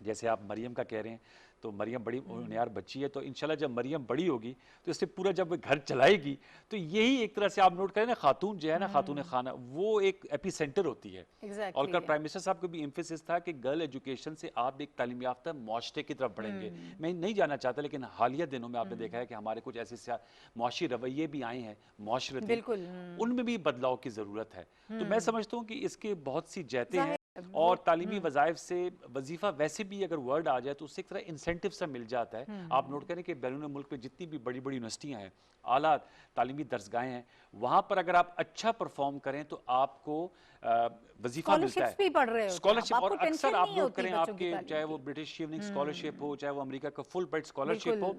جیسے آپ مریم کا کہہ رہے ہیں تو مریم بڑی ہونہار بچی ہے، تو انشاءاللہ جب مریم بڑی ہوگی تو اس سے پورا جب وہ گھر چلائے گی تو یہی ایک طرح سے آپ نوٹ کریں نا، خاتون جو ہے نا، خاتون خانہ وہ ایک ایپی سینٹر ہوتی ہے. اور کل پرائم منسٹر صاحب کو بھی ایمفیسس تھا کہ گرل ایجوکیشن سے آپ ایک تعلیم یافتہ معاشرے کی طرف بڑھیں گے. میں نہیں جانا چاہتا لیکن حالیہ دنوں میں آپ نے دیکھا ہے کہ ہمارے کچھ ایسے معاشی رویے بھی آئے ہیں معاشرتی، ان میں بھی بدلاؤ کی ضرورت ہے. تو میں سمجھتا ہوں کہ اس کے بہت سی جہتیں ہیں، اور تعلیمی وظائف سے وظیفہ ویسے بھی اگر ورڈ آ جائے تو اس سے ایک طرح انسینٹیو سا مل جاتا ہے. آپ نوٹ کریں کہ بیرون ملک میں جتنی بھی بڑی بڑی یونیورسٹیاں ہیں، اعلیٰ تعلیمی درسگاہیں ہیں، وہاں پر اگر آپ اچھا پرفارم کریں تو آپ کو وظیفہ ملتا ہے، اسکالرشپ. اور اکثر آپ نوٹ کریں آپ کے چاہے وہ برٹش ایوننگ اسکالرشپ ہو، چاہے وہ امریکہ کا فل برائٹ اسکالرشپ ہو،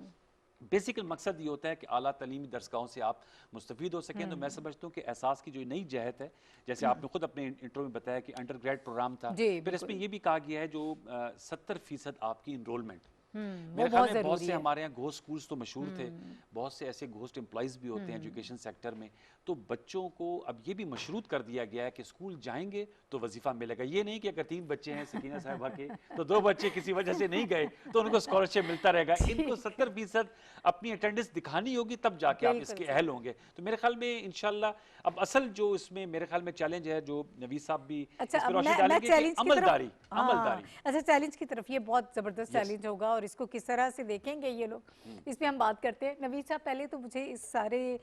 بیسیکل مقصد یہ ہوتا ہے کہ اعلیٰ تعلیمی درسگاہوں سے آپ مستفید ہو سکیں. تو میں سمجھتا ہوں کہ احساس کی جو نئی جہت ہے، جیسے آپ نے خود اپنے انٹرو میں بتایا کہ انڈر گریڈ پروگرام تھا، پھر اس میں یہ بھی کہا گیا ہے جو 70% آپ کی انرولمنٹ. میرے خیال میں بہت سے ہمارے یہاں گھوسٹ سکولز تو مشہور تھے، بہت سے ایسے گھوسٹ امپلائیز بھی ہوتے ہیں ایجوکیشن سیکٹر میں. تو بچوں کو اب یہ بھی مشروط کر دیا گیا ہے کہ اسکول جائیں گے تو وظیفہ ملے گا. یہ نہیں کہ اگر 3 بچے ہیں سکینہ صاحبہ کے تو 2 بچے کسی وجہ سے نہیں گئے تو ان کو اسکالرشپ ملتا رہے گا. ان کو 70% اپنی اٹینڈنس دکھانی ہوگی تب جا کے آپ اس کے اہل ہوں گے. تو میرے خیال میں انشاءاللہ اب اصل جو اس میں میرے خیال میں چیلنج ہے، جو نوید صاحب بھی اس پہ روشنی ڈالیں گے، کہ عملداری. اچھا، چیلنج کی طرف، یہ بہت زبردست چیلنج ہوگا اور اس کو کس طرح سے دیکھیں گے یہ لوگ، اس پہ ہم بات کرتے ہیں. نوید صاحب پہلے تو مجھے اس سارے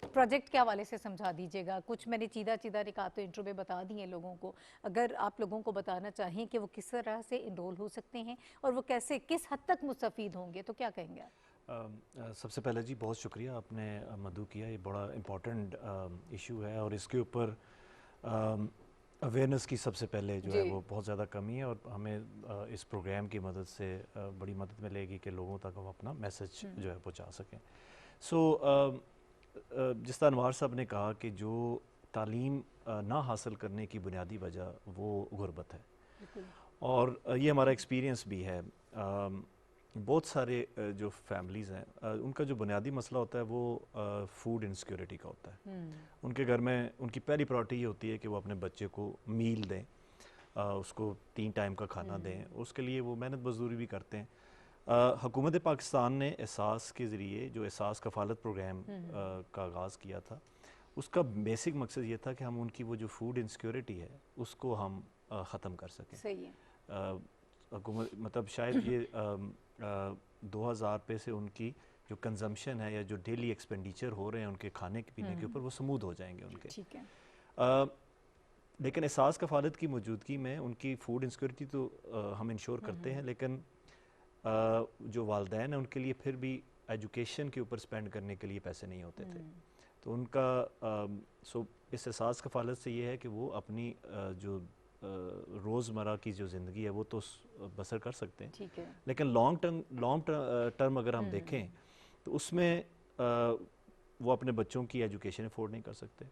پروجیکٹ کے حوالے سے سمجھا دیجیے گا. کچھ میں نے چیدہ نکات تو انٹرو میں بتا دی ہیں لوگوں کو، اگر آپ لوگوں کو بتانا چاہیں کہ وہ کس طرح سے انرول ہو سکتے ہیں اور وہ کیسے کس حد تک مستفید ہوں گے تو کیا کہیں گے آپ؟ سب سے پہلے جی بہت شکریہ آپ نے مدعو کیا. یہ بڑا امپورٹنٹ ایشو ہے اور اس کے اوپر اویئرنیس کی سب سے پہلے جو ہے وہ بہت زیادہ کمی ہے، اور ہمیں اس پروگرام کی مدد سے بڑی مدد ملے گی کہ لوگوں تک ہم اپنا میسج جو ہے پہنچا سکیں. جس طرح انوار صاحب نے کہا کہ جو تعلیم نہ حاصل کرنے کی بنیادی وجہ وہ غربت ہے، اور یہ ہمارا ایکسپیرینس بھی ہے. بہت سارے جو فیملیز ہیں ان کا جو بنیادی مسئلہ ہوتا ہے وہ فوڈ انسیکیورٹی کا ہوتا ہے. ان کے گھر میں ان کی پہلی پرائرٹی یہ ہوتی ہے کہ وہ اپنے بچے کو میل دیں، اس کو 3 ٹائم کا کھانا دیں. اس کے لیے وہ محنت مزدوری بھی کرتے ہیں. حکومت پاکستان نے احساس کے ذریعے جو احساس کفالت پروگرام کا آغاز کیا تھا، اس کا بیسک مقصد یہ تھا کہ ہم ان کی وہ جو فوڈ انسیکیورٹی ہے اس کو ہم ختم کر سکیں. صحیح ہے. حکومت مطلب شاید یہ 2000 روپے سے ان کی جو کنزمپشن ہے یا جو ڈیلی ایکسپینڈیچر ہو رہے ہیں ان کے کھانے پینے کے اوپر، وہ سمودھ ہو جائیں گے ان کے. ٹھیک ہے. لیکن احساس کفالت کی موجودگی میں ان کی فوڈ انسیکیورٹی تو ہم انشور کرتے ہیں، لیکن جو والدین ہیں ان کے لیے پھر بھی ایجوکیشن کے اوپر سپینڈ کرنے کے لیے پیسے نہیں ہوتے تھے. تو ان کا اس احساس کفالت سے یہ ہے کہ وہ اپنی جو روزمرہ کی جو زندگی ہے وہ تو بسر کر سکتے ہیں، لیکن لانگ ٹرم اگر ہم دیکھیں تو اس میں وہ اپنے بچوں کی ایجوکیشن افورڈ نہیں کر سکتے.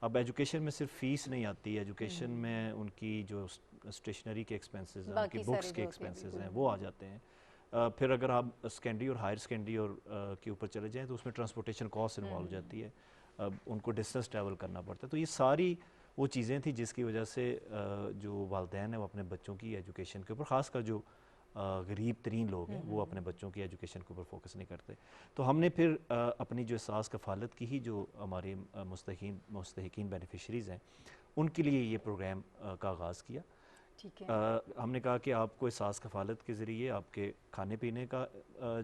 اب ایجوکیشن میں صرف فیس نہیں آتی، ایجوکیشن میں ان کی جو اسٹیشنری کے ایکسپینسز ہیں، ان کی بکس کے ایکسپینسز ہیں، وہ آ جاتے ہیں. پھر اگر آپ سیکنڈری اور ہائر سیکنڈری اور کے اوپر چلے جائیں تو اس میں ٹرانسپورٹیشن کاسٹ انوالو ہو جاتی ہے، ان کو ڈسٹینس ٹریول کرنا پڑتا ہے. تو یہ ساری وہ چیزیں تھیں جس کی وجہ سے جو والدین ہیں وہ اپنے بچوں کی ایجوکیشن کے اوپر، خاص کر جو غریب ترین لوگ ہیں، وہ اپنے بچوں کی ایجوکیشن کے اوپر فوکس نہیں کرتے. تو ہم نے پھر اپنی جو احساس کفالت کی ہی جو ہمارے مستحقین بینیفیشریز ہیں ان کے لیے یہ پروگرام کا آغاز کیا. ہم نے کہا کہ آپ کو احساس کفالت کے ذریعے آپ کے کھانے پینے کا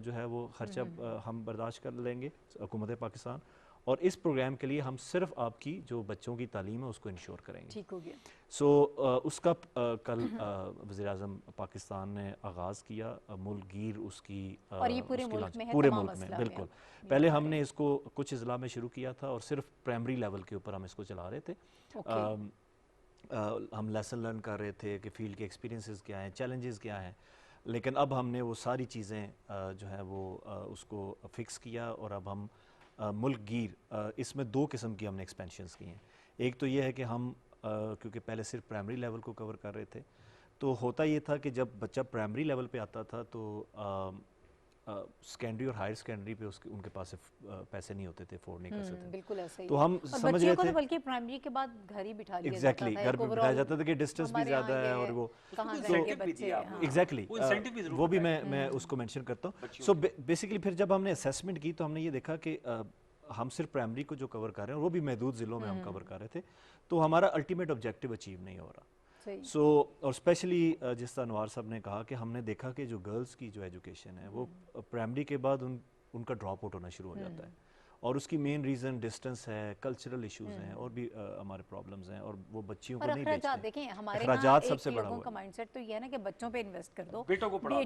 جو ہے وہ خرچہ ہم برداشت کر لیں گے حکومت پاکستان، اور اس پروگرام کے لیے ہم صرف آپ کی جو بچوں کی تعلیم ہے اس کو انشور کریں گے. ٹھیک ہو گیا. اس کا کل وزیر اعظم پاکستان نے آغاز کیا. ملک گیر اس کی اور یہ پورے ملک میں ہے، پورے ملک میں بالکل. پہلے ہم نے اس کو کچھ اضلاع میں شروع کیا تھا اور صرف پرائمری لیول کے اوپر ہم اس کو چلا رہے تھے. ہم لیسن لرن کر رہے تھے کہ فیلڈ کے ایکسپیرینسز کیا ہیں، چیلنجز کیا ہیں، لیکن اب ہم نے وہ ساری چیزیں جو ہیں وہ اس کو فکس کیا، اور اب ہم ملک گیر اس میں 2 قسم کی ہم نے ایکسپینشنز کی ہیں. ایک تو یہ ہے کہ ہم کیونکہ پہلے صرف پرائمری لیول کو کور کر رہے تھے، تو ہوتا یہ تھا کہ جب بچہ پرائمری لیول پہ آتا تھا تو سیکنڈری اور ہائر سیکنڈری پہ ان کے پاس پیسے نہیں ہوتے تھے، افورڈ نہیں کر سکتے، بالکل ایسا ہی. تو ہم سمجھ رہے تھے بلکہ پرائمری کے بعد گھر ہی بٹھا لیا جاتا ایگزیکٹلی تھا، گھر پہ بٹھایا جاتا تھا کہ ڈسٹینس بھی زیادہ ہے اور وہ کہاں جائیں گے بچے. ایگزیکٹلی وہ بھی میں اس کو مینشن کرتا ہوں. سو بیسیکلی پھر جب ہم نے اسیسمنٹ کی تو ہم نے یہ دیکھا کہ ہم صرف پرائمری کو جو کور کر رہے ہیں وہ بھی محدود ضلعوں میں ہم کور کر رہے تھے، تو ہمارا الٹیمیٹ آبجیکٹیو اچیو نہیں ہو رہا. سو اور اسپیشلی جس طرح انوار صاحب نے کہا کہ ہم نے دیکھا کہ جو گرلز کی جو ایجوکیشن ہے وہ پرائمری کے بعد ان کا ڈراپ آؤٹ ہونا شروع ہو جاتا ہے، اور اس کی مین ریزن ڈسٹینس ہے، کلچرل ایشوز ہیں، اور بھی ہمارے پرابلمز ہیں، اور وہ بچیوں کو نہیں بھیجتے. دیکھیں ہمارے اخراجات سب سے بڑا لوگوں کا مائنڈ سیٹ تو یہ ہے نا کہ بچوں پہ انویسٹ کر دو، بیٹوں کو پڑھا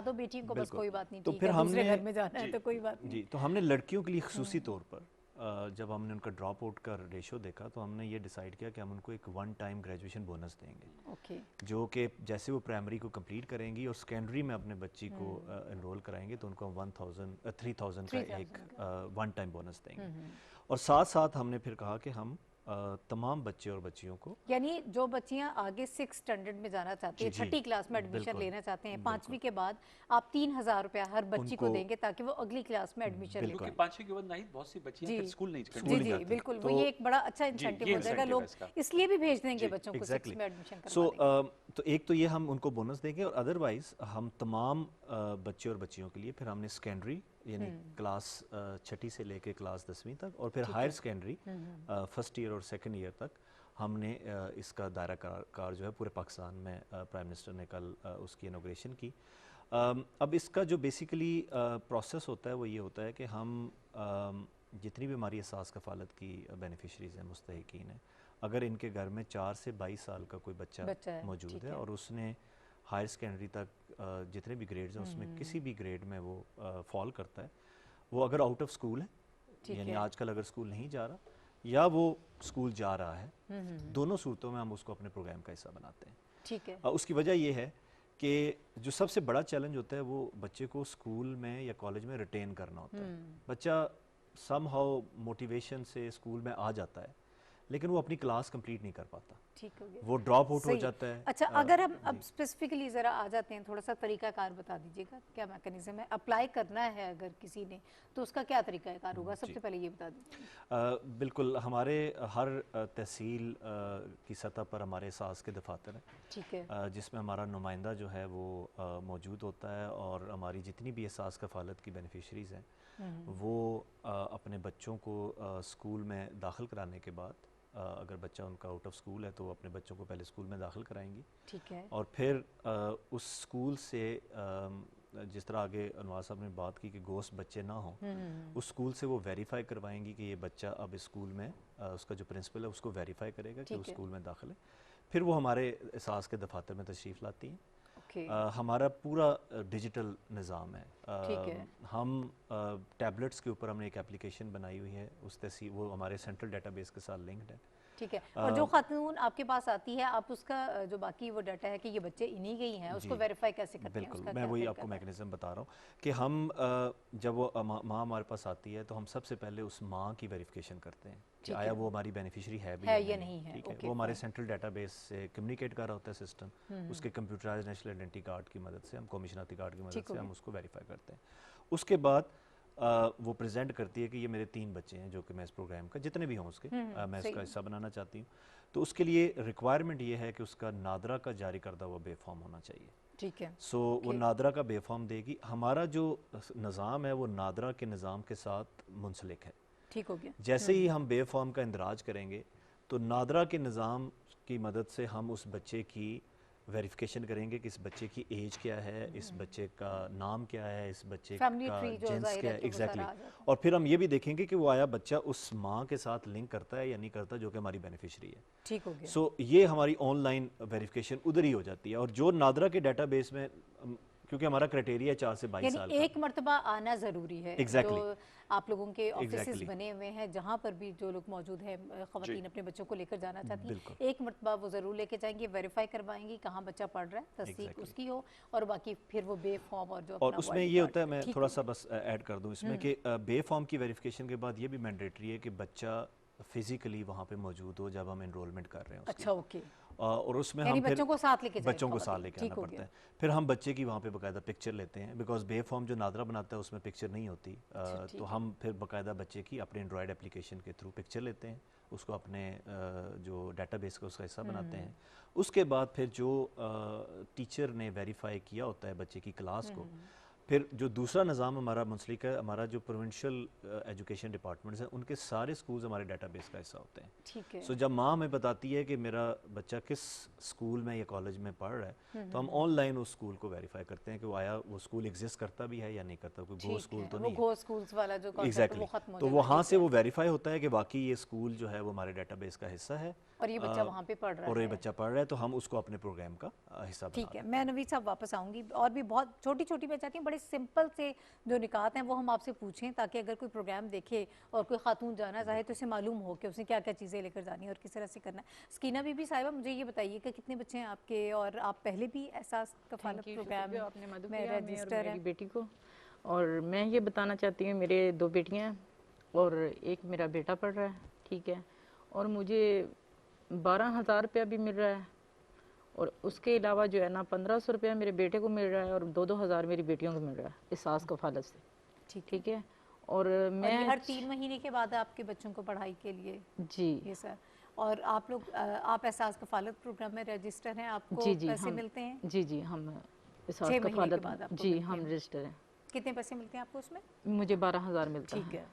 دو، بیٹیوں کو بس کوئی بات نہیں، تو پھر ہم نے گھر میں جانا ہے تو کوئی بات نہیں. جی تو ہم نے لڑکیوں کے لیے خصوصی طور پر جب ہم نے ان کا ڈراپ آؤٹ کا ریشو دیکھا تو ہم نے یہ ڈیسائیڈ کیا کہ ہم ان کو ایک ون ٹائم گریجویشن بونس دیں گے، جو کہ جیسے وہ پرائمری کو کمپلیٹ کریں گی اور سیکنڈری میں اپنے بچی کو انرول کرائیں گے تو ان کو 3000 کا ایک ون ٹائم بونس دیں گے. اور ساتھ ساتھ ہم نے پھر کہا کہ ہم تمام بچے اور بچیوں کو، یعنی جو بچیاں آگے 6 اسٹینڈرڈ میں جانا چاہتی ہیں، 6ٹھی کلاس میں ایڈمیشن لینا چاہتے ہیں، 5ویں کے بعد آپ 3000 روپیہ ہر بچی کو دیں گے تاکہ وہ اگلی کلاس میں ایڈمیشن لے. کیونکہ 5ویں کے بعد نہیں بہت سی بچیاں پھر اسکول نہیں جی جی بالکل، وہ یہ ایک بڑا اچھا انسینٹیو ہو جائے گا، لوگ اس لیے بھی بھیج دیں گے بچوں کو 6 میں ایڈمیشن کروا دیں گے. تو ایک تو یہ ہم ان کو بونس دیں گے، اور ادروائز ہم تمام بچے اور بچیوں کے لیے پھر ہم نے سیکنڈری یعنی کلاس 6ٹھی سے لے کے کلاس 10ویں تک، اور پھر ہائر سیکنڈری فرسٹ ایئر اور سیکنڈ ایئر تک ہم نے اس کا دائرہ کار جو ہے پورے پاکستان میں پرائم منسٹر نے کل اس کی انوگریشن کی. اب اس کا جو بیسیکلی پروسیس ہوتا ہے وہ یہ ہوتا ہے کہ ہم جتنی بھی ہماری اساس کفالت کی بینیفیشریز ہیں، مستحقین ہیں، اگر ان کے گھر میں 4 سے 22 سال کا کوئی بچہ موجود ہے اور اس نے ہائر سیکنڈری تک جتنے بھی گریڈز ہیں اس میں کسی بھی گریڈ میں وہ فال کرتا ہے، وہ اگر آؤٹ آف اسکول ہے، یعنی آج کل اگر اسکول نہیں جا رہا یا وہ اسکول جا رہا ہے، دونوں صورتوں میں ہم اس کو اپنے پروگرام کا حصہ بناتے ہیں. ٹھیک ہے. اس کی وجہ یہ ہے کہ جو سب سے بڑا چیلنج ہوتا ہے وہ بچے کو اسکول میں یا کالج میں ریٹین کرنا ہوتا ہے. بچہ سم ہاؤ موٹیویشن سے اسکول میں آ جاتا ہے لیکن وہ اپنی کلاس کمپلیٹ نہیں کر پاتا، ٹھیک ہو گیا، وہ ڈراپ آؤٹ ہو جاتا ہے. اچھا اگر ہم اب اسپیسیفکلی ذرا آ جاتے ہیں، تھوڑا سا طریقہ کار بتا دیجیے گا، کیا میکانزم ہے اپلائی کرنا ہے اگر کسی نے تو اس کا کیا طریقہ کار ہوگا؟ سب سے پہلے یہ بتا دیجیے. بالکل، ہمارے ہر تحصیل کی سطح پر ہمارے اساس کے دفاتر ہیں، ٹھیک ہے، جس میں ہمارا نمائندہ جو ہے وہ موجود ہوتا ہے، اور ہماری جتنی بھی اساس کفالت کی بینیفیشریز ہیں وہ اپنے بچوں کو اسکول میں داخل کرانے کے بعد، اگر بچہ ان کا آؤٹ آف اسکول ہے تو اپنے بچوں کو پہلے اسکول میں داخل کرائیں گی، ٹھیک ہے، اور پھر اس اسکول سے جس طرح آگے انوار صاحب نے بات کی کہ گوسٹ بچے نہ ہوں، اس اسکول سے وہ ویریفائی کروائیں گی کہ یہ بچہ اب اسکول میں، اس کا جو پرنسپل ہے اس کو ویریفائی کرے گا کہ وہ اسکول میں داخل ہے، پھر وہ ہمارے اساس کے دفاتر میں تشریف لاتی ہیں. ہمارا پورا ڈیجیٹل نظام ہے، ہم ٹیبلٹس کے اوپر ہم نے ایک اپلیکیشن بنائی ہوئی ہے، اس تحصیل وہ ہمارے سینٹرل ڈیٹا بیس کے ساتھ لنکڈ ہے. ٹھیک ہے. اور جو خاتون آپ کے پاس آتی ہے، آپ اس کا جو باقی وہ ڈیٹا ہے کہ یہ بچے انہی گئی ہیں، اس کو ویریفائی کیسے کرتے ہیں؟ بالکل، میں وہی آپ کو میکنزم بتا رہا ہوں کہ ہم جب وہ ماں ہمارے پاس آتی ہے تو ہم سب سے پہلے اس ماں کی ویریفیکیشن کرتے ہیں کہ آیا وہ ہماری بینیفیشری ہے بھی یا نہیں ہے. ٹھیک ہے، وہ ہمارے سینٹرل ڈیٹا بیس سے کمیونیکیٹ کر رہا ہوتا ہے سسٹم، اس کے کمپیوٹرائز نیشنل آئیڈینٹی کارڈ کی مدد سے، ہم کمیشناتی کارڈ کی مدد سے ہم اس کو ویریفائی کرتے ہیں. اس کے بعد وہ پریزنٹ کرتی ہے کہ یہ میرے 3 بچے ہیں جو کہ میں اس پروگرام کا جتنے بھی ہوں اس کے میں اس کا حصہ بنانا چاہتی ہوں. تو اس کے لیے ریکوائرمنٹ یہ ہے کہ اس کا نادرا کا جاری کردہ ہوا بے فارم ہونا چاہیے. ٹھیک ہے. سو وہ نادرا کا بے فارم دے گی. ہمارا جو نظام ہے وہ نادرا کے نظام کے ساتھ منسلک ہے. ٹھیک ہو گیا. جیسے ہی ہم بے فارم کا اندراج کریں گے تو نادرا کے نظام کی مدد سے ہم اس بچے کی ویریفیکیشن کریں گے کہ اس بچے کی ایج کیا ہے، اس بچے کا نام کیا ہے، اس بچے کا جنس کیا ہے، ایگزیکٹلی. اور پھر ہم یہ بھی دیکھیں گے کہ وہ آیا بچہ اس ماں کے ساتھ لنک کرتا ہے یا نہیں کرتا جو کہ ہماری بینیفیشری ہے. ٹھیک ہو گیا. سو یہ ہماری آن لائن ویریفیکیشن ادھر ہی ہو جاتی ہے. اور جو نادرا کے ڈیٹا بیس میں، کیونکہ ہمارا کرائٹیریا 4 سے 22 سال کا، ایک مرتبہ آنا ضروری ہے. جو آپ لوگوں کے آفیسز بنے ہوئے ہیں جہاں پر بھی جو لوگ موجود ہیں، خواتین اپنے بچوں کو لے کر جانا چاہتی ہیں، ایک مرتبہ وہ ضرور لے کے جائیں گے، ویریفائی کروائیں گی کہاں بچہ پڑھ رہا ہے، تصدیق اس کی ہو، اور باقی پھر وہ بے فارم اور جو اور اس میں یہ ہوتا ہے، میں تھوڑا سا بس ایڈ کر دوں اس میں کہ بے فارم کی ویریفیکیشن کے بعد یہ بھی مینڈیٹری ہے کہ بچہ فزیکلی وہاں پہ موجود ہو جب ہم انرولمنٹ کر رہے ہیں. اچھا، اوکے. اور اس میں یعنی ہم پھر بچوں کو ساتھ لے کے بچوں کو ساتھ لے کے آنا پڑتا ہے. پھر ہم بچے کی وہاں پہ باقاعدہ پکچر لیتے ہیں بیکاز بے فارم جو نادرا بناتا ہے اس میں پکچر نہیں ہوتی, تو ہم پھر باقاعدہ بچے کی اپنے اینڈرائڈ اپلیکیشن کے تھرو پکچر لیتے ہیں, اس کو اپنے جو ڈیٹا بیس کا اس کا حصہ بناتے ہیں. اس کے بعد پھر جو ٹیچر نے ویریفائی کیا ہوتا ہے بچے کی کلاس کو, پھر جو دوسرا نظام ہمارا منسلک ہے, ہمارا جو پروونشل ایجوکیشن ڈپارٹمنٹس ہیں ان کے سارے سکولز ہمارے ڈیٹا بیس کا حصہ ہوتے ہیں. ٹھیک ہے. سو جب ماں ہمیں بتاتی ہے کہ میرا بچہ کس اسکول میں یا کالج میں پڑھ رہا ہے, تو ہم آن لائن اس اسکول کو ویریفائی کرتے ہیں کہ وہ آیا وہ اسکول ایگزسٹ کرتا بھی ہے یا نہیں کرتا, کوئی گو اسکول تو نہیں ہے. وہ گو اسکولز والا جو کانسیپٹ وہ ختم ہو تو وہاں سے وہ ویریفائی ہوتا ہے کہ واقعی یہ اسکول جو ہے وہ ہمارے ڈیٹا بیس کا حصہ ہے اور یہ بچہ وہاں پہ پڑھ رہا ہے, اور یہ بچہ پڑھ رہا ہے, تو ہم اس کو اپنے پروگرام کا حصہ بنا. ٹھیک ہے. میں نوید صاحب واپس آؤں گی, اور بھی بہت چھوٹی چھوٹی میں چاہتی ہوں بڑے سمپل سے جو نکات ہیں وہ ہم آپ سے پوچھیں تاکہ اگر کوئی پروگرام دیکھے اور کوئی خاتون جانا چاہے تو اسے معلوم ہو کہ اس نے کیا کیا چیزیں لے کر جانی ہے اور کس طرح سے کرنا ہے. سکینہ بی بی صاحبہ, مجھے یہ بتائیے کہ کتنے بچے ہیں آپ کے, اور آپ پہلے بھی احساس کفالت پروگرام میں رجسٹر ہیں؟ بیٹی کو, اور میں یہ بتانا چاہتی ہوں میرے 2 بیٹیاں ہیں اور ایک میرا بیٹا پڑھ رہا ہے, ٹھیک ہے, اور مجھے 12,000 روپیہ بھی مل رہا ہے, اور اس کے علاوہ جو ہے نا 1,500 روپیہ میرے بیٹے کو مل رہا ہے, اور 2-2 ہزار میری بیٹیوں کو مل رہا ہے احساس کفالت سے. ٹھیک ہے. اور میں ہر 3 مہینے کے بعد آپ کے بچوں کو پڑھائی کے لیے؟ جی یہ سر. اور آپ لوگ آپ احساس کفالت پروگرام میں رجسٹر ہیں, آپ کو پیسے ملتے ہیں؟ جی جی ہم احساس 6 مہینے کے کفالت بعد آپ کو جی ہم رجسٹر ہیں. کتنے پیسے ملتے ہیں آپ کو اس میں؟ مجھے 12,000 ملتا ہے. ٹھیک ہے.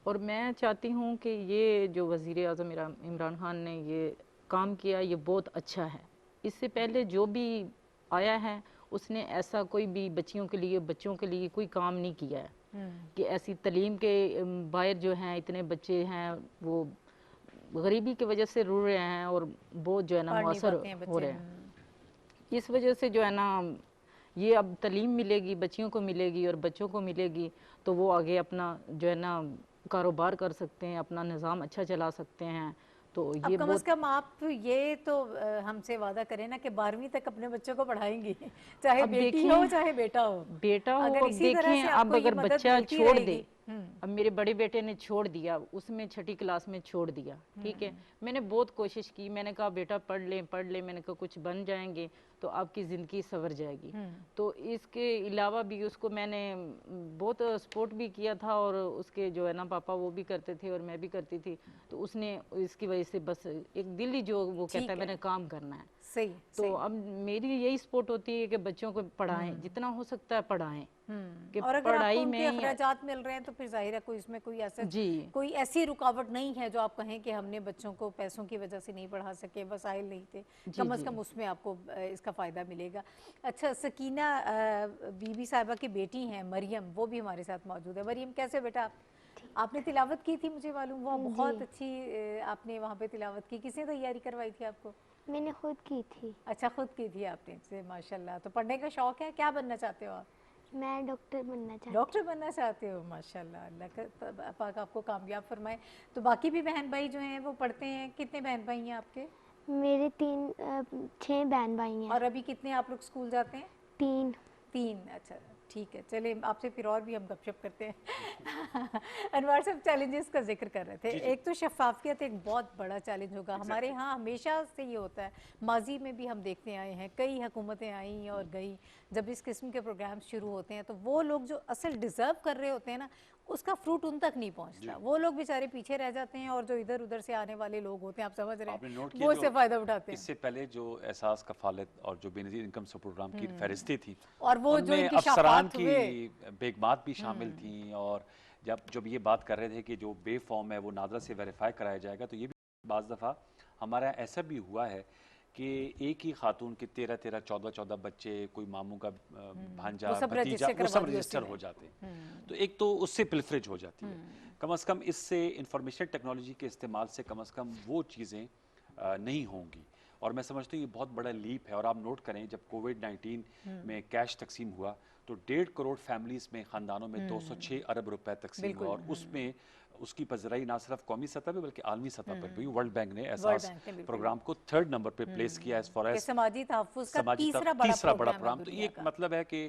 اور میں چاہتی ہوں کہ یہ جو وزیر اعظم عمران خان نے یہ کام کیا یہ بہت اچھا ہے. اس سے پہلے جو بھی آیا ہے اس نے ایسا کوئی بھی بچوں کے لیے کوئی کام نہیں کیا ہے کہ ایسی تعلیم کے باہر جو ہیں اتنے بچے ہیں وہ غریبی کی وجہ سے رو رہے ہیں اور بہت جو ہے نا مؤثر ہو رہے ہیں. اس وجہ سے جو ہے نا یہ اب تعلیم ملے گی بچیوں کو ملے گی اور بچوں کو ملے گی تو وہ آگے اپنا جو ہے نا کاروبار کر سکتے ہیں, اپنا نظام اچھا چلا سکتے ہیں. تو اب یہ کم از کم آپ یہ تو ہم سے وعدہ کریں نا کہ 12ویں تک اپنے بچوں کو پڑھائیں گی, چاہے بیٹی ہو چاہے بیٹا ہو. اب دیکھیں اب اگر بچہ چھوڑ دے, اب میرے بڑے بیٹے نے چھوڑ دیا, اس میں 6ٹھی کلاس میں چھوڑ دیا, ٹھیک ہے, میں نے بہت کوشش کی, میں نے کہا بیٹا پڑھ لیں, میں نے کہا کچھ بن جائیں گے تو آپ کی زندگی سنور جائے گی. تو اس کے علاوہ بھی اس کو میں نے بہت سپورٹ بھی کیا تھا, اور اس کے جو ہے نا پاپا وہ بھی کرتے تھے اور میں بھی کرتی تھی, تو اس نے اس کی وجہ سے بس ایک دل ہی جو وہ کہتا ہے میں نے کام کرنا ہے. تو اب میری یہی سپورٹ ہوتی ہے کہ بچوں کو پڑھائیں, جتنا ہو سکتا ہے پڑھائیں. اور اگر آپ کو ان کے اخراجات مل رہے ہیں تو پھر ظاہر ہے کوئی اس میں کوئی ایسی رکاوٹ نہیں ہے جو آپ کہیں کہ ہم نے بچوں کو پیسوں کی وجہ سے نہیں پڑھا سکے, وسائل نہیں تھے, کم از کم اس میں آپ کو اس کا فائدہ ملے گا. اچھا, سکینہ بی بی صاحبہ کی بیٹی ہیں مریم, وہ بھی ہمارے ساتھ موجود ہے. مریم کیسے بیٹا, آپ نے تلاوت کی تھی مجھے معلوم, وہ بہت اچھی آپ نے وہاں پہ تلاوت کی, کس نے تیاری کروائی تھی آپ کو؟ میں نے خود کی تھی. اچھا, خود کی تھی آپ نے, ماشاءاللہ. تو پڑھنے کا شوق ہے, کیا بننا چاہتے ہو آپ؟ میں ڈاکٹر بننا چاہتی ہوں. ڈاکٹر بننا چاہتے ہو, ماشاءاللہ, اللہ پاک آپ کو کامیاب فرمائے. تو باقی بھی بہن بھائی جو ہیں وہ پڑھتے ہیں, کتنے بہن بھائی ہیں آپ کے؟ میرے 6 بہن بھائی ہیں. اور ابھی کتنے آپ لوگ اسکول جاتے ہیں؟ 3. اچھا ٹھیک ہے, چلیں آپ سے پھر اور بھی ہم گپ شپ کرتے ہیں. انوار صاحب چیلنجز کا ذکر کر رہے تھے, ایک تو شفافیت ایک بہت بڑا چیلنج ہوگا ہمارے ہاں, ہمیشہ سے یہ ہوتا ہے, ماضی میں بھی ہم دیکھتے آئے ہیں, کئی حکومتیں آئیں اور گئیں, جب اس قسم کے پروگرام شروع ہوتے ہیں تو وہ لوگ جو اصل ڈیزرو کر رہے ہوتے ہیں نا اس کا فروٹ ان تک نہیں پہنچتا, وہ لوگ بیچارے پیچھے رہ جاتے ہیں, اور جو ادھر ادھر سے آنے والے لوگ ہوتے ہیں, آپ سمجھ رہے ہیں, وہ اس سے فائدہ اٹھاتے ہیں. اس سے پہلے جو احساس کفالت اور جو بے نظیر انکم سپورٹ پروگرام کی فہرستیں تھیں, اور وہ جو افسران کی بیگمات بھی شامل تھیں, اور جب یہ بات کر رہے تھے کہ جو بے فارم ہے وہ نادرا سے ویریفائی کرایا جائے گا, تو یہ بھی بعض دفعہ ہمارا ایسا بھی ہوا ہے کہ ایک ہی خاتون کے 13 14 بچے, کوئی ماموں کا بھانجا بھتیجا, وہ سب رجسٹر ہو جاتے ہیں. تو ایک تو اس سے پلفریج ہو جاتی ہے. کم از کم اس سے انفارمیشن ٹیکنالوجی کے استعمال سے کم از کم وہ چیزیں نہیں ہوں گی, اور میں سمجھتا ہوں یہ بہت بڑا لیپ ہے. اور آپ نوٹ کریں جب کووڈ-19 میں کیش تقسیم ہوا تو 1.5 کروڑ فیملیز میں, خاندانوں میں 206 ارب روپے تقسیم ہوا, اور اس میں اس کی پذیرائی نہ صرف قومی سطح پہ بلکہ عالمی سطح پر بھی. ورلڈ بینک نے احساس پروگرام کو 3rd نمبر پہ پلیس کیا ایز فار ایز سماجی تحفظ کا تیسرا بڑا پروگرام. تو یہ ایک مطلب ہے کہ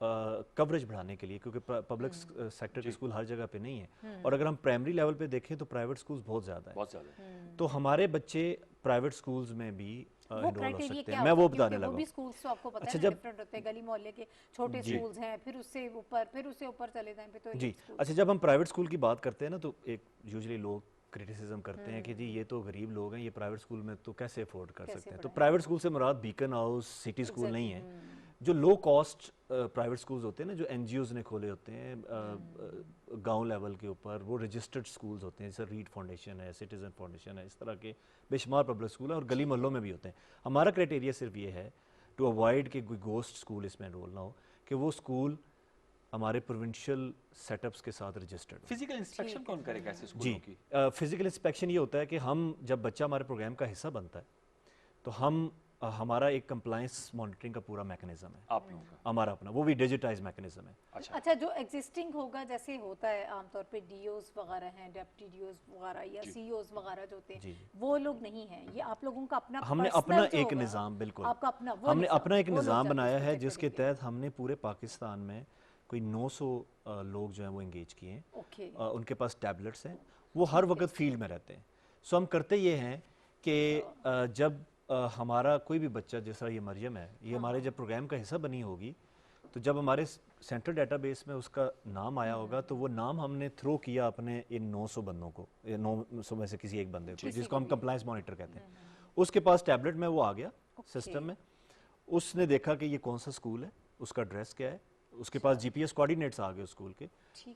کورج بڑھانے کے لیے، کیونکہ پبلک سیکٹر کے اسکول ہر جگہ پہ نہیں ہے، اور اگر ہم پرائمری لیول پہ دیکھیں تو پرائیویٹ اسکولز بہت زیادہ ہیں، بہت زیادہ تو ہمارے بچے پرائیویٹ اسکولز میں بھی وہ انرول ہو کرائٹیریا سکتے کیا ہیں. میں ہوتا وہ ہے؟ بتانے کیونکہ وہ لگا بھی ہوں. سکولز تو آپ کو پتہ اچھا ہے نا جب ڈفرینٹ ہوتے ہیں، گلی محلے کے چھوٹے جی سکولز ہیں، پھر اس سے اوپر، پھر اس سے اوپر چلے جائیں پھر تو جی ایک سکول. اچھا جب ہم پرائیویٹ اسکول کی بات کرتے ہیں نا تو ایک یوزلی لوگ کرٹیسزم کرتے ہیں کہ جی یہ تو غریب لوگ ہیں، یہ پرائیویٹ اسکول میں تو کیسے افورڈ کر کیسے سکتے ہیں. تو پڑھائیں؟ پرائیویٹ اسکول سے مراد بیکن ہاؤس سٹی اسکول نہیں ہے. جو لو کاسٹ پرائیویٹ اسکولز ہوتے ہیں نا، جو این جی اوز نے کھولے ہوتے ہیں گاؤں لیول کے اوپر، وہ رجسٹرڈ اسکولز ہوتے ہیں، جیسے ریڈ فاؤنڈیشن ہے، سٹیزن فاؤنڈیشن ہے، اس طرح کے بے شمار پبلک اسکول ہیں، اور گلی محلوں میں بھی ہوتے ہیں. ہمارا کرائٹیریا صرف یہ ہے ٹو اوائڈ کہ کوئی گوسٹ اسکول اس میں انرول نہ ہو، کہ وہ اسکول ہمارے پروونشل سیٹ اپس کے ساتھ رجسٹرڈ ہو. فزیکل انسپیکشن کون کرے گا ایسے جی اسکولوں کی؟ فزیکل انسپیکشن یہ ہوتا ہے کہ ہم جب بچہ ہمارے پروگرام کا حصہ بنتا ہے تو ہمارا ایک کمپلائنس مانیٹرنگ کا پورا میکنزم ہے آپ لوگوں کا ہمارا اپنا، وہ بھی ڈیجیٹائز میکنزم ہے. اچھا جو ایگزسٹنگ ہوگا جیسے ہوتا ہے عام طور پہ ڈی اوز وغیرہ ہیں، ڈیپٹی ڈی اوز وغیرہ یا سی اوز وغیرہ جو ہوتے ہیں، وہ لوگ نہیں ہیں، یہ آپ لوگوں کا اپنا ہم نے اپنا ایک نظام، بالکل آپ کا اپنا ہم نے اپنا ایک نظام بنایا ہے جس کے تحت ہم نے پورے پاکستان میں کوئی 900 لوگ جو ہیں وہ انگیج کیے ہیں. ان کے پاس ٹیبلٹس ہیں، وہ ہر وقت فیلڈ میں رہتے ہیں. سو ہم کرتے یہ ہیں کہ جب ہمارا کوئی بھی بچہ، جیسا یہ مریم ہے، یہ ہمارے جب پروگرام کا حصہ بنی ہوگی تو جب ہمارے سینٹرل ڈیٹا بیس میں اس کا نام آیا ہوگا تو وہ نام ہم نے تھرو کیا اپنے ان 900 بندوں کو، 900 میں سے کسی ایک بندے کو، جس کو ہم کمپلائنس مانیٹر کہتے ہیں. اس کے پاس ٹیبلٹ میں وہ آ گیا سسٹم میں، اس نے دیکھا کہ یہ کون سا اسکول ہے، اس کا ایڈریس کیا ہے، اس کے پاس جی پی ایس کوآرڈینیٹس آ گئے اسکول کے،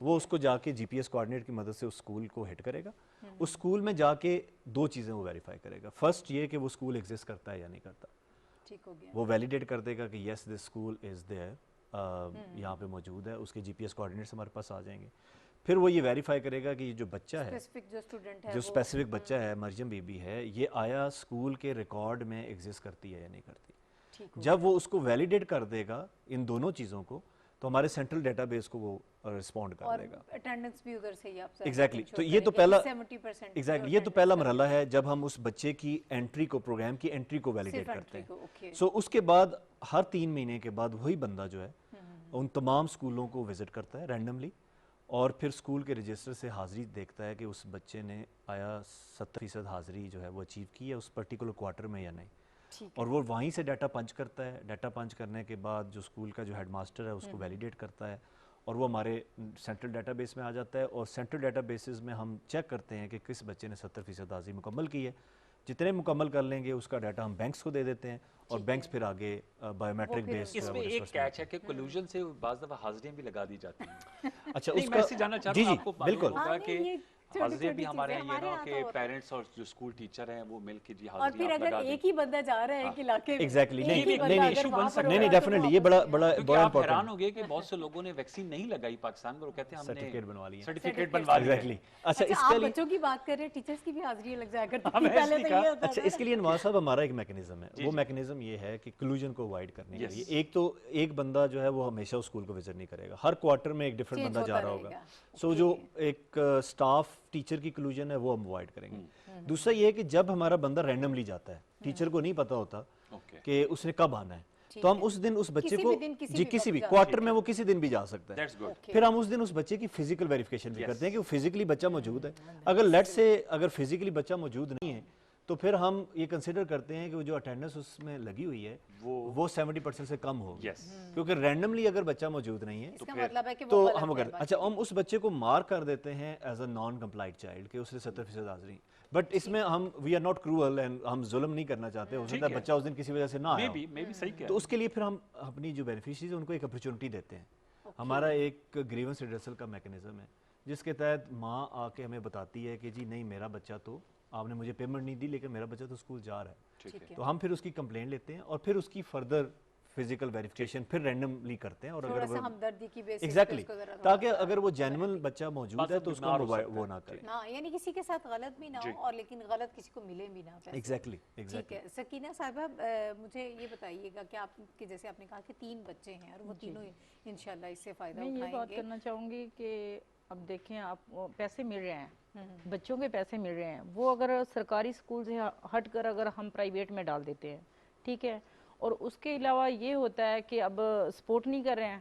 وہ اس کو جا کے جی پی ایس کوآرڈینیٹ کی مدد سے اس اسکول کو ہٹ کرے گا. اس اسکول میں جا کے 2 چیزیں وہ ویریفائی کرے گا. فرسٹ یہ کہ وہ اسکول ایگزسٹ کرتا ہے یا نہیں کرتا، وہ ویلیڈیٹ کر دے گا کہ یس دس اسکول از دیئر، یہاں پہ موجود ہے. اس کے جی پی ایس کوآرڈینیٹس ہمارے پاس آ جائیں گے. پھر وہ یہ ویریفائی کرے گا کہ یہ جو بچہ ہے، جو اسپیسیفک بچہ ہے، مریم بی بی ہے، یہ آیا اسکول کے ریکارڈ میں ایگزسٹ کرتی ہے یا نہیں کرتی. جب وہ اس کو ویلیڈیٹ کر دے گا ان دونوں چیزوں کو تو ہمارے سینٹرل ڈیٹا بیس کو وہ رسپونڈ کر دے گا. اٹینڈنس بھی ادھر سے ہی آپ ایگزیکٹلی. تو یہ تو پہلا یہ تو پہلا مرحلہ ہے جب ہم اس بچے کی انٹری کو، پروگرام کی انٹری کو ویلیڈیٹ کرتے ہیں. سو اس کے بعد ہر 3 مہینے کے بعد وہی بندہ جو ہے ان تمام اسکولوں کو وزٹ کرتا ہے رینڈملی، اور پھر اسکول کے رجسٹر سے حاضری دیکھتا ہے کہ اس بچے نے آیا 70% حاضری جو ہے وہ اچیو کی ہے اس پرٹیکولر کوارٹر میں یا نہیں. اور وہ وہیں سے ڈیٹا پنچ کرتا ہے. ڈیٹا پنچ کرنے کے بعد جو اسکول کا جو ہیڈ ماسٹر ہے اس کو ویلیڈیٹ کرتا ہے، اور وہ ہمارے سینٹرل ڈیٹا بیس میں آ جاتا ہے. اور سینٹرل ڈیٹا بیسز میں ہم چیک کرتے ہیں کہ کس بچے نے 70% حاضری مکمل کی ہے. جتنے مکمل کر لیں گے اس کا ڈیٹا ہم بینکس کو دے دیتے ہیں، اور بینکس پھر آگے بایو میٹرک بیس. اس میں ایک کیچ ہے کہ کولوژن سے بعض دفعہ حاضریاں بھی لگا دی جاتی ہیں. اچھا نہیں، اس میں کا اس سے جاننا چاہ جی رہا ہوں، جی آپ کو بالکل ہوگا کہ حاضریاں بھی ہمارے یہاں یہ نہ کہ پیرنٹس اور جو اسکول ٹیچر ہیں وہ مل کے جی اور حاضری پھر آپ اگر لگا دیں. ایک ہی بندہ جا رہا ہے ایک علاقے میں، ایگزیکٹلی نہیں ڈیفینیٹلی یہ کیونکہ بڑا آپ حیران امپورٹنٹ. ہو گئے کہ بہت سے لوگوں نے ویکسین نہیں لگائی پاکستان میں، وہ کہتے ہیں ہم نے سرٹیفکیٹ بنوا لیا. سرٹیفکیٹ بنوا لیا. ایگزیکٹلی. اچھا اس آپ کے لیے بچوں کی بات کر رہے ہیں، ٹیچرز کی بھی حاضری لگ جایا کرتی تھی پہلے تو یہ ہوتا اچھا تھا. اس کے لیے نواز صاحب ہمارا ایک میکنزم ہے. وہ میکنزم یہ ہے کہ کلوژن کو اوائڈ کرنے کے لیے ایک تو ایک بندہ جو ہے وہ ہمیشہ اسکول کو وزٹ نہیں کرے گا، ہر کوارٹر میں ایک ڈفرینٹ بندہ جا رہا ہوگا. سو جو ایک اسٹاف ٹیچر کی کلوژن ہے وہ ہم اوائڈ کریں گے. دوسرا یہ ہے کہ جب ہمارا بندہ رینڈملی جاتا ہے، ٹیچر کو نہیں پتا ہوتا کہ اس نے کب آنا ہے، تو ہم اس دن اس بچے کو جی کسی بھی کوارٹر میں وہ کسی دن بھی جا سکتا ہے. پھر ہم اس دن اس بچے کی فزیکل ویریفیکیشن بھی کرتے ہیں کہ وہ فزیکلی بچہ موجود ہے. اگر لیٹ سے اگر فزیکلی بچہ موجود نہیں ہے تو پھر ہم یہ کنسیڈر کرتے ہیں کہ جو اٹینڈنس اس میں لگی ہوئی ہے وہ 70% سے کم ہوگی، کیونکہ رینڈملی اگر بچہ موجود نہیں ہے تو ہم کرتے ہیں. اچھا ہم اس بچے کو مارک کر دیتے ہیں as a non compliant child کہ اس نے 70% حاضری. بٹ اس میں ہم we are not cruel and ہم ظلم نہیں کرنا چاہتے. ہو سکتا ہے بچہ اس دن کسی وجہ سے نہ آیا تو اس کے لیے پھر ہم اپنی جو بینیفیشریز ہیں ان کو ایک اپرچونٹی دیتے ہیں. ہمارا ایک گریونس ریڈرسل کا میکنزم ہے جس کے تحت ماں آ کے ہمیں بتاتی ہے کہ جی نہیں میرا بچہ تو آپ نے مجھے پیمنٹ نہیں دی لیکن میرا بچہ تو اسکول جا رہا ہے. تو ہم پھر اس کی کمپلین لیتے ہیں اور پھر اس کی فردر فزیکل ویریفیکیشن پھر رینڈملی کرتے ہیں. اور اگر ایگزیکٹلی تاکہ اگر وہ جینوئن بچہ موجود ہے تو اس کو وہ نہ کریں، یعنی کسی کے ساتھ غلط بھی نہ ہو اور لیکن غلط کسی کو ملے بھی نہ. ایگزیکٹلی. ٹھیک ہے سکینہ صاحبہ، مجھے یہ بتائیے گا کہ آپ کے جیسے آپ نے کہا کہ 3 بچے ہیں اور وہ تینوں انشاءاللہ اس سے فائدہ اٹھائیں گے. میں یہ بات کرنا چاہوں گی کہ اب دیکھیں آپ پیسے مل رہے ہیں، بچوں کے پیسے مل رہے ہیں، وہ اگر سرکاری اسکول سے ہٹ کر اگر ہم پرائیویٹ میں ڈال دیتے ہیں، ٹھیک ہے، اور اس کے علاوہ یہ ہوتا ہے کہ اب سپورٹ نہیں کر رہے ہیں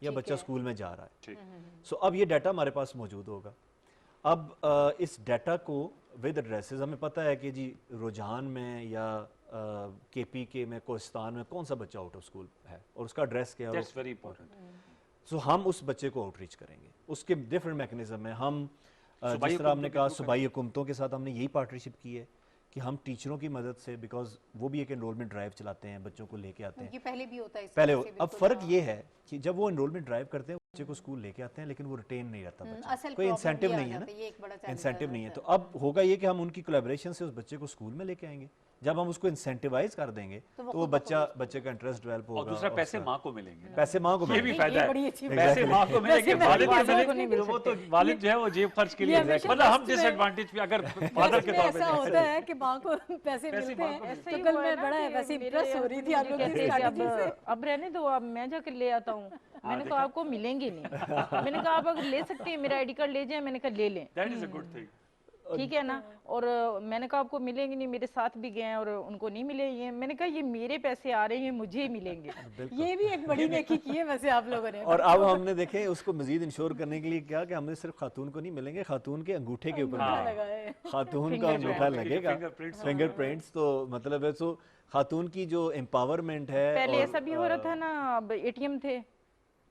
یا ٹھیک بچہ ہے۔ اسکول میں جا رہا ہے. ٹھیک سو اب یہ ڈیٹا ہمارے پاس موجود ہوگا. اب اس ڈیٹا کو ود ایڈریسز ہمیں پتہ ہے کہ جی رجحان میں یا کے پی کے میں کوہستان میں کون سا بچہ آؤٹ آف اسکول ہے اور اس کا ایڈریس کیا ہے. That's very important. سو ہم اس بچے کو آؤٹ ریچ کریں گے. اس کے ڈفرینٹ میکنزم ہیں. ہم جس طرح ہم نے کہا صوبائی حکومتوں کے ساتھ ہم نے یہی پارٹنرشپ کی ہے کہ ہم ٹیچروں کی مدد سے, بیکاز وہ بھی ایک انرولمنٹ ڈرائیو چلاتے ہیں, بچوں کو لے کے آتے ہیں. یہ پہلے بھی ہوتا ہے اس پہلے طرح سے اب بالکل، فرق ہاں۔ یہ ہے کہ جب وہ انرولمنٹ ڈرائیو کرتے ہیں بچے کو اسکول لے کے آتے ہیں لیکن وہ ریٹین نہیں رہتا بچہ, اصل کوئی problem انسینٹیو یہ آ نہیں ہے جاتا یہ ایک بڑا نا, challenge انسینٹیو آ نہیں ہے. تو جاتا اب ہوگا یہ کہ ہم ان کی کولیبریشن سے اس بچے کو اسکول میں لے کے آئیں گے. جب ہم اس کو انسینٹیوائز کر دیں گے تو تو وہ وہ خود بچے کا انٹرسٹ ڈیولپ اور ہوگا. دوسرا پیسے ماں کو ملیں گے. پیسے ماں کو یہ بھی ملیں گے. فائدہ یہ ہے. بڑی اچھی بات پیسے ماں کو ملیں گے, والد کو والد کو ملیں نہیں گے. مل وہ تو سکتے. والد جو ہے وہ جیب خرچ کے یہ لیے ہمیشہ مطلب ہم ٹرسٹ میں- ڈس ایڈوانٹیج بھی اگر فادر کے طور پہ ایسا ہوتا ہے کہ ماں کو پیسے ملتے ماں ہیں کو ایسا تو ہی کل ہوا میں ہے نا بڑا ہے کہ ویسے میرے امپریس ہو رہی تھی آپ مجھے لوگوں کی کہتے ہیں کہ اسٹریٹجی سے. اب رہنے دو, اب میں جا کر لے آتا ہوں. میں نے کہا آپ کو ملیں گے نہیں. میں نے کہا آپ اگر لے سکتے ہیں میرا آئی ڈی کارڈ لے جائیں. میں نے کہا لے لیں, that is a good thing. ٹھیک ہے نا. اور میں نے کہا آپ کو ملیں گے نہیں, میرے ساتھ بھی گئے ہیں اور ان کو نہیں ملے. یہ میں نے کہا یہ میرے پیسے آ رہے ہیں, مجھے ہی ملیں گے. یہ بھی ایک بڑی نیکی کی ہے ویسے آپ لوگوں نے. اور اب ہم نے دیکھے اس کو مزید انشور کرنے کے لیے کیا کہ ہم نے صرف خاتون کو نہیں ملیں گے, خاتون کے انگوٹھے کے اوپر ملیں گے. خاتون کا انگوٹھا لگے گا, فنگر پرنٹس. تو مطلب ہے سو خاتون کی جو امپاورمنٹ ہے. پہلے ایسا بھی ہو رہا تھا نا, اب اے ٹی ایم تھے,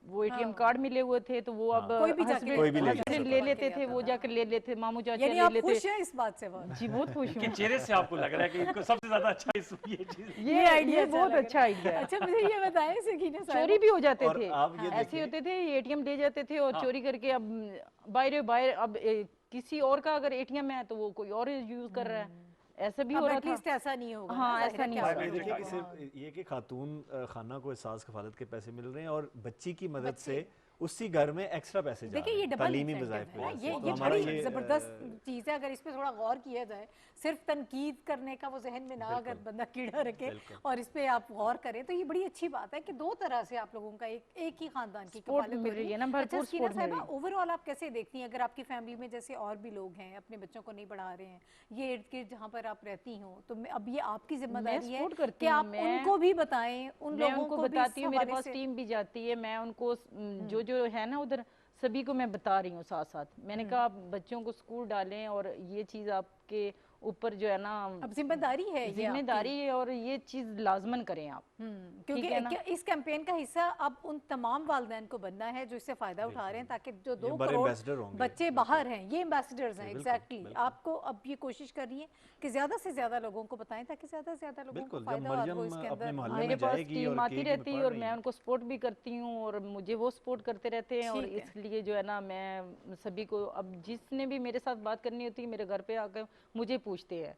وہ اے ٹی ایم کارڈ ملے ہوئے تھے تو وہ اب کوئی بھی جا کے ہسبینڈ لے لیتے تھے, وہ جا کر لے لیتے, ماموں چاچا یعنی لے آپ لیتے. خوش ہیں اس بات سے بہت؟ جی بہت خوش ہوں. کہ چہرے سے آپ کو لگ رہا ہے کہ ان کو سب سے زیادہ اچھا یہ چیز. یہ آئیڈیا بہت اچھا آئیڈیا ہے. اچھا مجھے یہ بتائیں سکینہ صاحبہ, چوری بھی ہو جاتے اور تھے, آپ یہ ایسے ہوتے تھے اے ٹی ایم لے جاتے تھے اور چوری کر کے اب باہر اب کسی اور کا اگر اے ٹی ایم ہے تو وہ کوئی اور یوز کر رہا ہے. ایسا بھی ہو رہا تھا. ایسا نہیں ہوگا. ہاں ایسا نہیں ہوگا. دیکھیں کہ صرف یہ کہ خاتون خانہ کو احساس کفالت کے پیسے مل رہے ہیں اور بچی کی مدد سے اسی گھر میں ایکسٹرا پیسے جا رہے ہیں تعلیمی وظائف پہ. یہ بڑی زبردست چیز ہے اگر اس پہ تھوڑا غور کیا جائے. صرف تنقید کرنے کا وہ ذہن میں نہ اگر بندہ کیڑا رکھے اور اس پہ آپ غور کریں تو یہ بڑی اچھی بات ہے کہ دو طرح سے آپ لوگوں کا ایک ہی خاندان کی کفالت ہو رہی ہے. اچھا سکینہ صاحبہ, اوور آل آپ کیسے دیکھتی ہیں اگر آپ کی فیملی میں جیسے اور بھی لوگ ہیں اپنے بچوں کو نہیں پڑھا رہے ہیں, یہ ارد گرد جہاں پر آپ رہتی ہوں, تو اب یہ آپ کی ذمہ داری ہے کہ آپ ان کو بھی بتائیں, ان لوگوں کو بتاتی ہوں. میرے پاس ٹیم بھی جاتی ہے, میں ان کو جو ہے نا ادھر سبھی کو میں بتا رہی ہوں ساتھ ساتھ. میں نے کہا آپ بچوں کو اسکول ڈالیں اور یہ چیز آپ کے اوپر جو ہے نا اب ذمہ داری ہے, ذمہ داری ہے اور یہ چیز لازمن کریں آپ. کیونکہ اس کیمپین کا حصہ اب ان تمام والدین کو بننا ہے جو اس سے فائدہ اٹھا رہے ہیں, تاکہ جو 2 کروڑ بچے باہر ہیں یہ ایمبیسڈرز ہیں. ایگزیکٹلی آپ کو اب یہ کوشش کر رہی ہے کہ زیادہ سے زیادہ لوگوں کو بتائیں تاکہ زیادہ سے زیادہ لوگوں کو فائدہ اور وہ اس کے اندر. میرے پاس ٹیم آتی رہتی ہے اور میں ان کو سپورٹ بھی کرتی ہوں اور مجھے وہ سپورٹ کرتے رہتے ہیں. اور اس لیے جو ہے نا میں سبھی کو, اب جس نے بھی میرے ساتھ بات کرنی ہوتی ہے میرے گھر پہ آ کے مجھے پوچھتے ہیں.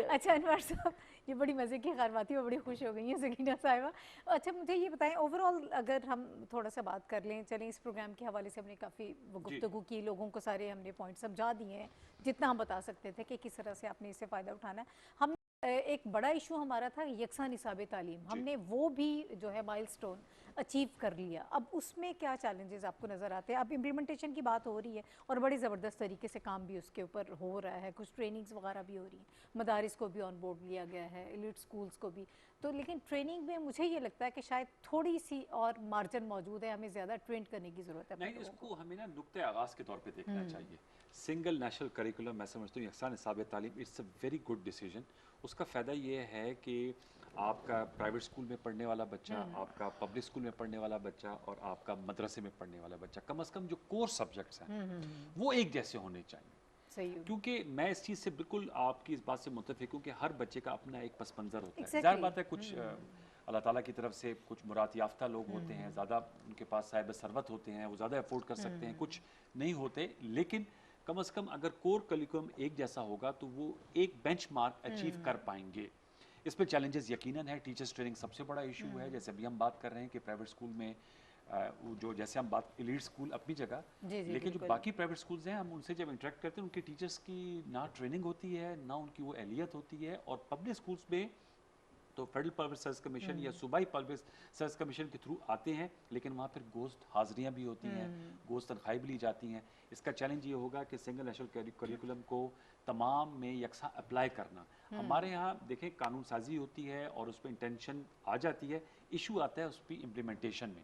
اچھا انور صاحب, یہ بڑی مزے کی خیر بات ہے, وہ بڑی خوش ہو گئی ہیں سکینہ صاحبہ. اچھا مجھے یہ بتائیں اوور آل اگر ہم تھوڑا سا بات کر لیں, چلیں اس پروگرام کے حوالے سے ہم نے کافی گفتگو کی, لوگوں کو سارے ہم نے پوائنٹ سمجھا دیے ہیں جتنا ہم بتا سکتے تھے کہ کس طرح سے آپ نے اس سے فائدہ اٹھانا ہے. ہم ایک بڑا ایشو ہمارا تھا یکساں نصاب تعلیم, ہم نے وہ بھی جو ہے مائل سٹون اچیو کر لیا. اب اس میں کیا چیلنجز آپ کو نظر آتے ہیں؟ اب امپلیمنٹیشن کی بات ہو رہی ہے اور بڑی زبردست طریقے سے کام بھی اس کے اوپر ہو رہا ہے, کچھ ٹریننگز وغیرہ بھی ہو رہی ہیں, مدارس کو بھی آن بورڈ لیا گیا ہے, ایلیٹ سکولز کو بھی. تو لیکن ٹریننگ میں مجھے یہ لگتا ہے کہ شاید تھوڑی سی اور مارجن موجود ہے, ہمیں زیادہ ٹرینڈ کرنے کی ضرورت ہے. نہیں, اس کو ہمیں نا نقطۂ آغاز کے طور پہ دیکھنا چاہیے. سنگل نیشنل کریکولم میں سمجھتا ہوں یکساں نصاب تعلیم it's a very good decision. اس کا فائدہ یہ ہے کہ آپ کا پرائیویٹ اسکول میں پڑھنے والا بچہ, آپ کا پبلک اسکول میں پڑھنے والا بچہ اور آپ کا مدرسے میں پڑھنے والا بچہ, کم از کم جو کور سبجیکٹس ہیں وہ ایک جیسے ہونے چاہیے. کیونکہ میں اس چیز سے بالکل آپ کی اس بات سے متفق ہوں کہ ہر بچے کا اپنا ایک پس منظر ہوتا ہے. ظاہر بات ہے کچھ اللہ تعالیٰ کی طرف سے کچھ مراد یافتہ لوگ ہوتے ہیں, زیادہ ان کے پاس صاحب ثروت ہوتے ہیں, وہ زیادہ افورڈ کر سکتے ہیں, کچھ نہیں ہوتے. لیکن کم از کم اگر کور کریکولم ایک جیسا ہوگا تو وہ ایک بینچ مارک اچیو کر پائیں گے. اس پہ چیلنجز یقیناً ہے. ٹیچرز ٹریننگ سب سے بڑا ایشو ہے. جیسے ابھی ہم بات کر رہے ہیں کہ پرائیویٹ اسکول میں جو جیسے ہم بات ایلیٹ اسکول اپنی جگہ, لیکن جو باقی پرائیویٹ اسکولز ہیں ہم ان سے جب انٹریکٹ کرتے ہیں ان کے ٹیچرز کی نہ ٹریننگ ہوتی ہے نہ ان کی وہ اہلیت ہوتی ہے. اور پبلک اسکولز میں تو فیڈرل پبلک سروس کمیشن یا صوبائی پبلک سروس کمیشن کے تھرو آتے ہیں, لیکن وہاں پھر گوشت حاضریاں بھی ہوتی ہیں, گوشت تنخواہیں بھی لی جاتی ہیں. اس کا چیلنج یہ ہوگا کہ سنگل نیشنل کریکولم کو تمام میں یکساں اپلائی کرنا. ہمارے یہاں دیکھیں قانون سازی ہوتی ہے اور اس پہ انٹینشن آ جاتی ہے, ایشو آتا ہے اس پہ امپلیمنٹیشن میں.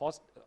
1